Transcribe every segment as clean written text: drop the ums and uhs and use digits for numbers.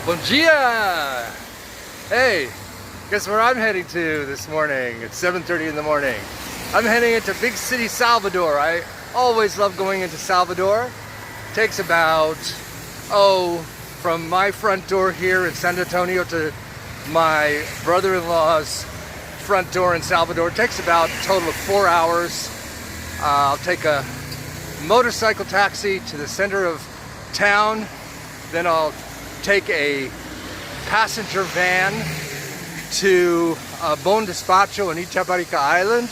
Bom dia! Hey, guess where I'm heading to this morning? It's 7:30 in the morning. I'm heading into big city Salvador. I always love going into Salvador. Takes about, from my front door here in San Antonio to my brother-in-law's front door in Salvador. It takes about a total of 4 hours. I'll take a motorcycle taxi to the center of town. Then I'll take a passenger van to Bon Despacho on Itaparica Island.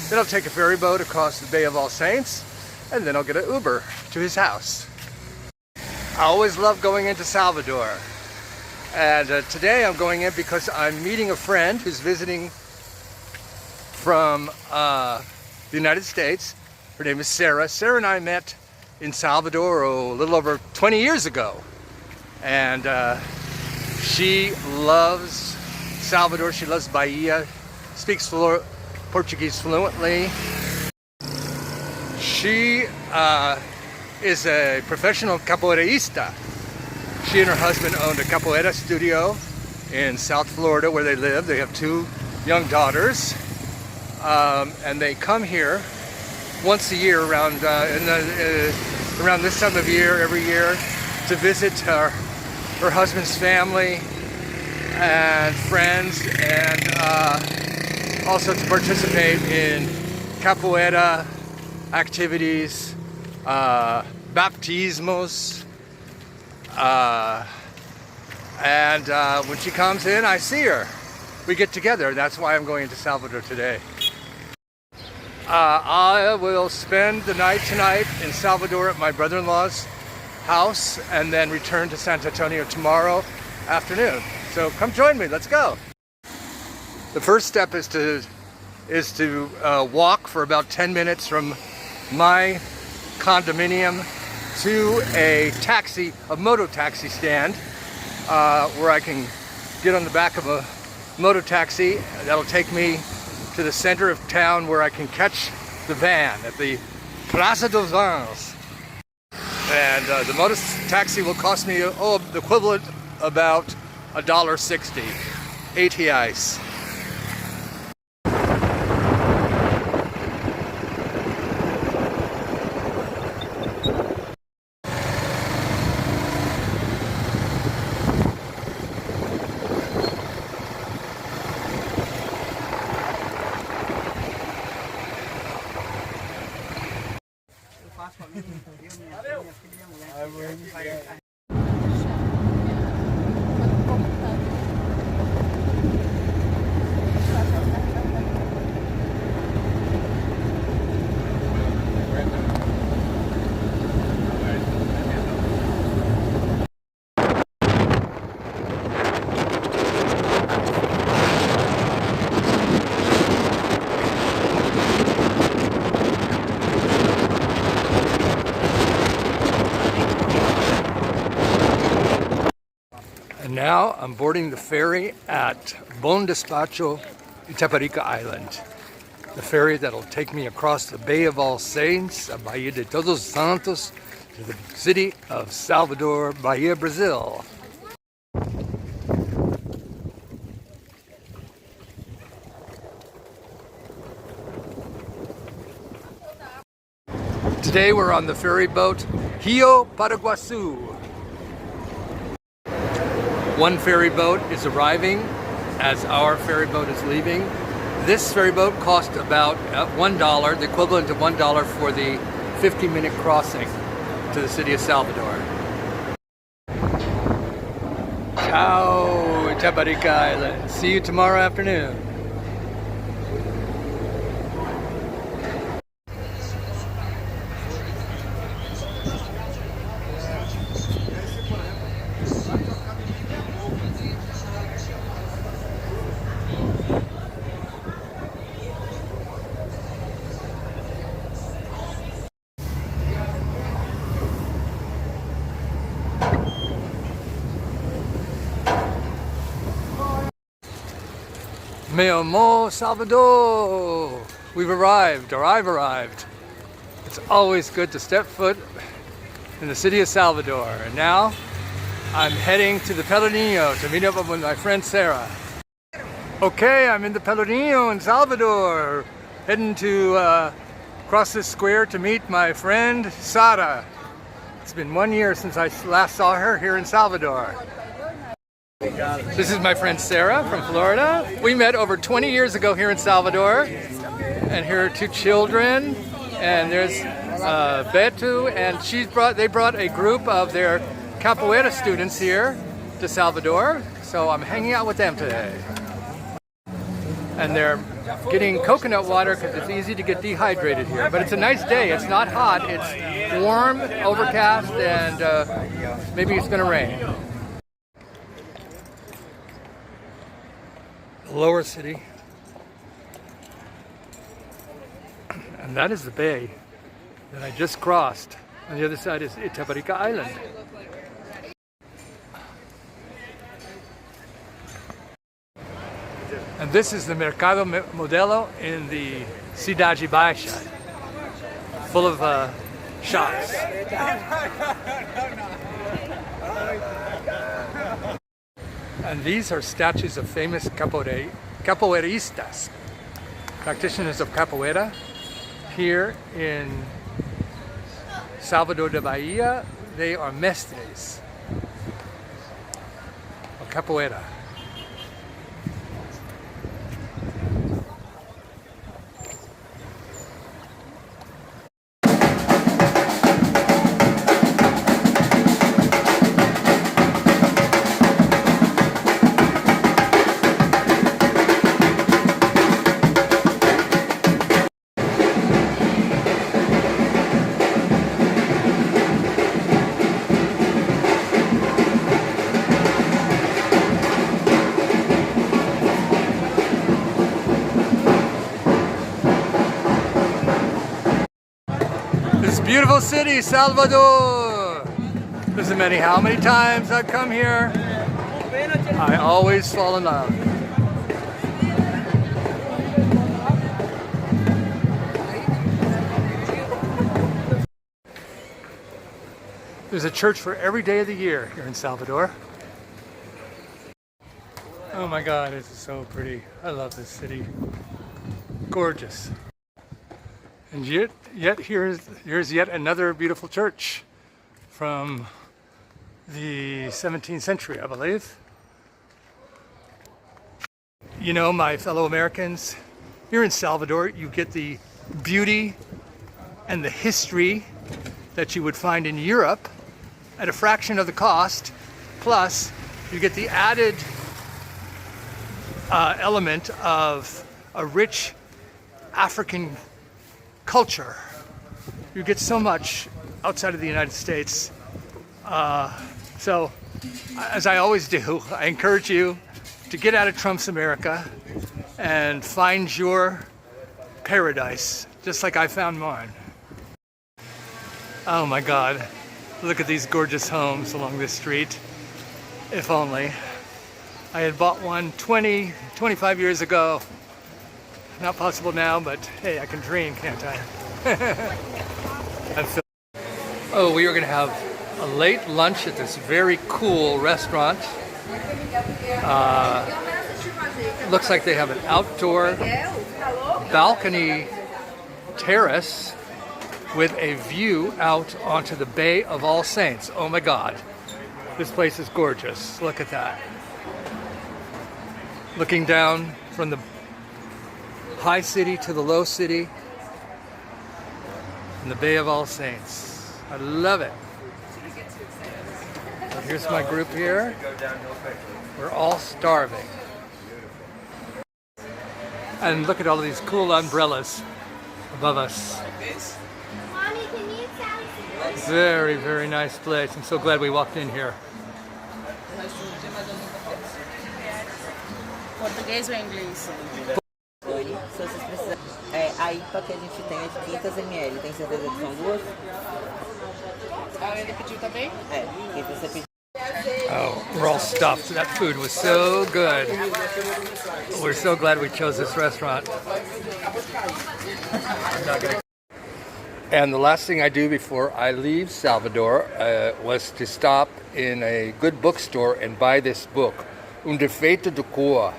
Then I'll take a ferry boat across the Bay of All Saints, and then I'll get an Uber to his house. I always love going into Salvador. And today I'm going in because I'm meeting a friend who's visiting from the United States. Her name is Sarah. Sarah and I met in Salvador a little over 20 years ago. And she loves Salvador, she loves Bahia, speaks Portuguese fluently. She is a professional capoeirista. She and her husband owned a capoeira studio in South Florida where they live. They have 2 young daughters. And they come here once a year around this time of year, every year, to visit her husband's family and friends, and also to participate in capoeira activities, baptismos, and when she comes in, I see her. We get together. That's why I'm going to Salvador today. I will spend the night tonight in Salvador at my brother-in-law's house, and then return to San Antonio tomorrow afternoon. So come join me, let's go. The first step is to walk for about 10 minutes from my condominium to a moto taxi stand, where I can get on the back of a moto taxi. That'll take me to the center of town where I can catch the van at the Plaza dos Vans. And the motor taxi will cost me the equivalent about $1.60, 8 reais. Now I'm boarding the ferry at Bon Despacho, Itaparica Island. The ferry that'll take me across the Bay of All Saints, Bahia de Todos Santos, to the city of Salvador, Bahia, Brazil. Today we're on the ferry boat Rio Paraguaçu. One ferry boat is arriving as our ferry boat is leaving. This ferry boat cost about $1, the equivalent of $1 for the 50-minute crossing to the city of Salvador. Ciao, Itaparica Island. See you tomorrow afternoon. Me amo Salvador! We've arrived, or I've arrived. It's always good to step foot in the city of Salvador. And now I'm heading to the Pelourinho to meet up with my friend Sarah. Okay, I'm in the Pelourinho in Salvador, heading to cross this square to meet my friend Sarah. It's been 1 year since I last saw her here in Salvador. This is my friend Sarah from Florida. We met over 20 years ago here in Salvador. And here are two children. And there's Betu, and they brought a group of their capoeira students here to Salvador. So I'm hanging out with them today. And they're getting coconut water because it's easy to get dehydrated here. But it's a nice day. It's not hot. It's warm, overcast, and maybe it's going to rain. Lower city. And that is the bay that I just crossed. On the other side is Itaparica Island. And this is the Mercado Modelo in the Cidade Baixa, full of shops. And these are statues of famous capoeiristas, practitioners of capoeira, here in Salvador de Bahia. They are mestres of capoeira. This beautiful city, Salvador. Doesn't matter how many times I come here, I always fall in love. There's a church for every day of the year here in Salvador. Oh my God, it's so pretty. I love this city. Gorgeous. And yet here's yet another beautiful church from the 17th century, I believe. You know, my fellow Americans, here in Salvador, you get the beauty and the history that you would find in Europe at a fraction of the cost. Plus, you get the added element of a rich African culture. You get so much outside of the United States. So, as I always do, I encourage you to get out of Trump's America and find your paradise, just like I found mine. Oh my God, look at these gorgeous homes along this street. If only. I had bought one 25 years ago. Not possible now, but hey, I can dream, can't I? Oh, we are going to have a late lunch at this very cool restaurant. Looks like they have an outdoor balcony terrace with a view out onto the Bay of All Saints. Oh my God, this place is gorgeous. Look at that. Looking down from the high city to the low city in the Bay of All Saints. I love it. So here's my group here. We're all starving. And look at all of these cool umbrellas above us. Very, very nice place. I'm so glad we walked in here. Português ou inglês? Se vocês precisarem. A IPA que a gente tem é de 500 ml. Tem certeza que são duas? Ah, ele pediu também? É, e você pediu. Oh, we're all stuffed. That food was so good. We're so glad we chose this restaurant. And the last thing I do before I leave Salvador was to stop in a good bookstore and buy this book, Un Defeito de Cor,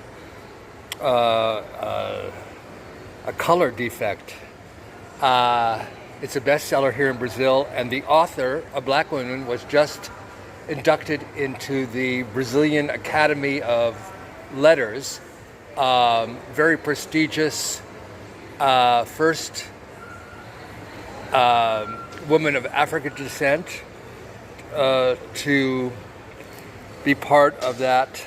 a color defect. It's a bestseller here in Brazil, and the author, a black woman, was just inducted into the Brazilian Academy of Letters. Very prestigious, first woman of African descent to be part of that.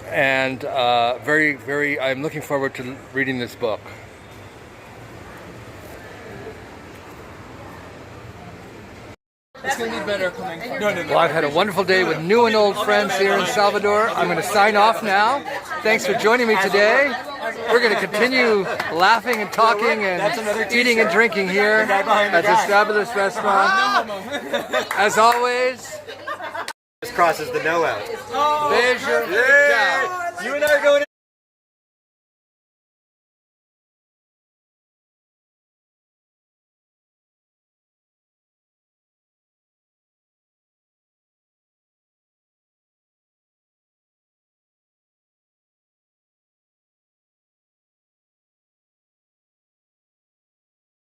And I'm looking forward to reading this book. It's going to be better coming from... Well, I've had a wonderful day with new and old friends here in Salvador. I'm going to sign off now. Thanks for joining me today. We're going to continue laughing and talking and eating and drinking here at this fabulous restaurant. As always, This crosses the no out. beijo. You and I are going